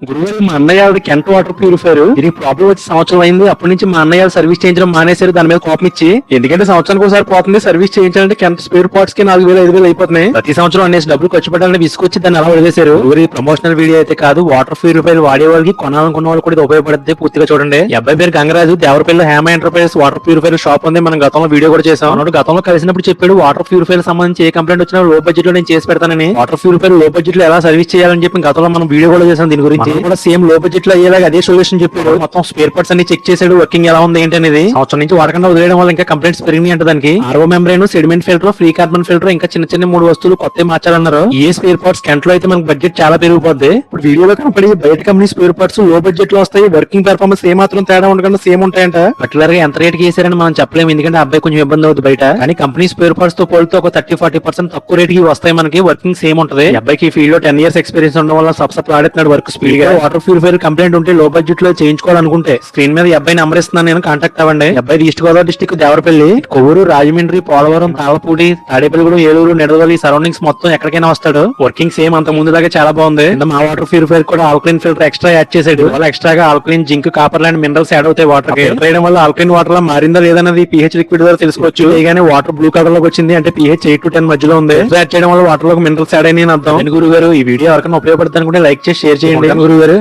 గురుగారు మా అన్నయ్య కెంట్ వాటర్ ప్యూరిఫైర్ దీనికి ప్రాబ్లం వచ్చి సంవత్సరం అయింది. అప్పటి నుంచి మా అన్నయ్య సర్వీస్ చేయించడం మానేశారు. దాని మీద కోపం ఇచ్చి, ఎందుకంటే సంవత్సరానికి ఒకసారి పోతుంది, సర్వీస్ చేయించాలంటే కెంట్ స్పేర్ పార్ట్స్ కి 4,000 5,000 అయిపోతున్నాయి. ప్రతి సంవత్సరం అనేసి డబ్బులు ఖర్చు పెట్టాలని విసుకొచ్చి దాన్ని అలా వదిలేశారు. గురుగారు ప్రమోషనల్ వీడియో అయితే కాదు, వాటర్ ప్యూరిఫైర్ వాడే వాళ్ళకి కొనాలనుకున్న వాళ్ళు కూడా ఇది ఉపయోగపడుతుంది. పూర్తిగా చూడండి. ఈ అబ్బాయి పేరు Gangaraju, Devarapalli Hema enterprises water purifier shop ఉంది. మనం గతంలో వీడియో కూడా చేసాం. అన్నట్టు గతంలో కలిసినప్పుడు చెప్పాడు వాటర్ ప్యూరిఫైర్ సంబంధించి ఏ కంప్లైంట్ వచ్చినా లో బడ్జెట్ లో నేను చేసి పెడతానని. వాటర్ ప్యూరిఫైర్ లో బడ్జెట్ లో ఎలా సర్వీస్ చేయాలని చెప్పి గతంలో మనం వీడియో కూడా చేసాం. దీని గురించి కూడా సేమ్ లో బడ్జెట్ లో అయ్యేలాగా అదే సొల్యూషన్ చెప్పాడు. మొత్తం స్పేర్ పార్ట్స్ అన్ని చెక్ చేసాడు, వర్కింగ్ ఎలా ఉంది ఏంటి అనేది. సంవత్సరం నుంచి వాడకుండా వదిలేయడం వల్ల ఇంకా కంప్లైంట్స్ పెరిగినాయి అంటే దానికి RO membrane, sediment filter, free carbon filter, ఇంకా చిన్న చిన్న 3 వస్తువులు కొత్త మార్చాలన్నారు. ఏ స్పేర్ పార్ట్స్ కెంట్ లో అయితే మనకు బడ్జెట్ చాలా పెరిగిపోద్ది. ఇప్పుడు వీడియోలో కనపడి బయట కంపెనీ స్పేర్ పార్ట్స్ లో బడ్జెట్ లో వస్తాయి, వర్కింగ్ పెర్ఫార్మెన్స్ ఏ మాత్రం తేడా ఉండకుండా సేమ్ ఉంటాయంట. పర్టికులర్ గా ఎంత రేట్ కి వేసారని మనం చెప్పలేము, ఎందుకంటే అబ్బాయి కొంచెం ఇబ్బంది అవుతుంది బయట. కానీ కంపెనీ స్పేర్ పార్ట్స్ తో పోలితే ఒక 30-40% తక్కువ రేట్ కి వస్తాయి మనకి, వర్కింగ్ సేమ్ ఉంటుంది. అబ్బాయికి ఈ ఫీల్డ్ లో 10 years ఎక్స్పీరియన్స్ ఉండడం వల్ల సబ్సప్ ఆడుతున్నాడు వర్క్ స్పీడ్ గా. వాటర్ ప్యూరిఫైర్ కంప్లైంట్ ఉంటే లో బడ్జెట్ లో చేయించుకోవాలనుకుంటే స్క్రీన్ మీద ఈ అబ్బాయి నంబర్ ఇస్తున్నాను, నేను కాంటాక్ట్ అవ్వండి. అబ్బాయి east Godavari district, Devarapalli, Kovvur, Rajahmundry, Polavaram, Tallapudi, Tadepalligudem, Eluru, Nidadavolu surroundings మొత్తం ఎక్కడికైనా వస్తాడు. వర్కింగ్ సేమ్ అంత ముందు దాకా చాలా బాగుంది. మా వాటర్ ప్యూరిఫైర్ కూడా ఆల్కలైన్ ఫిల్టర్ ఎక్స్ట్రా యాడ్ చేసాడు. వాళ్ళ ఎక్స్ట్రాగా ఆల్కలైన్, జింక్, కాపర్ లాంటి మినరల్స్ యాడ్ అవుతాయి వాటర్ కి. ఫిల్టర్ చేయడం వల్ల ఆల్కలైన్ వాటర్ లా మారిందా లేదన్నది pH లిక్విడ్ ద్వారా తెలుసుకోవచ్చు. కానీ వాటర్ బ్లూ కలర్ లోకి వచ్చింది అంటే pH 8 to 10 మధ్యలో ఉంది. యాడ్ చేయడం వల్ల వాటర్ లో మినరల్స్ యాడ్ అయినాయి అర్థం. గురుగారు ఈ వీడియో ఎవరికైనా ఉపయోగపడుతుంది అనుకుంటే లైక్ చేసి షేర్ చేయండి గురుగారు.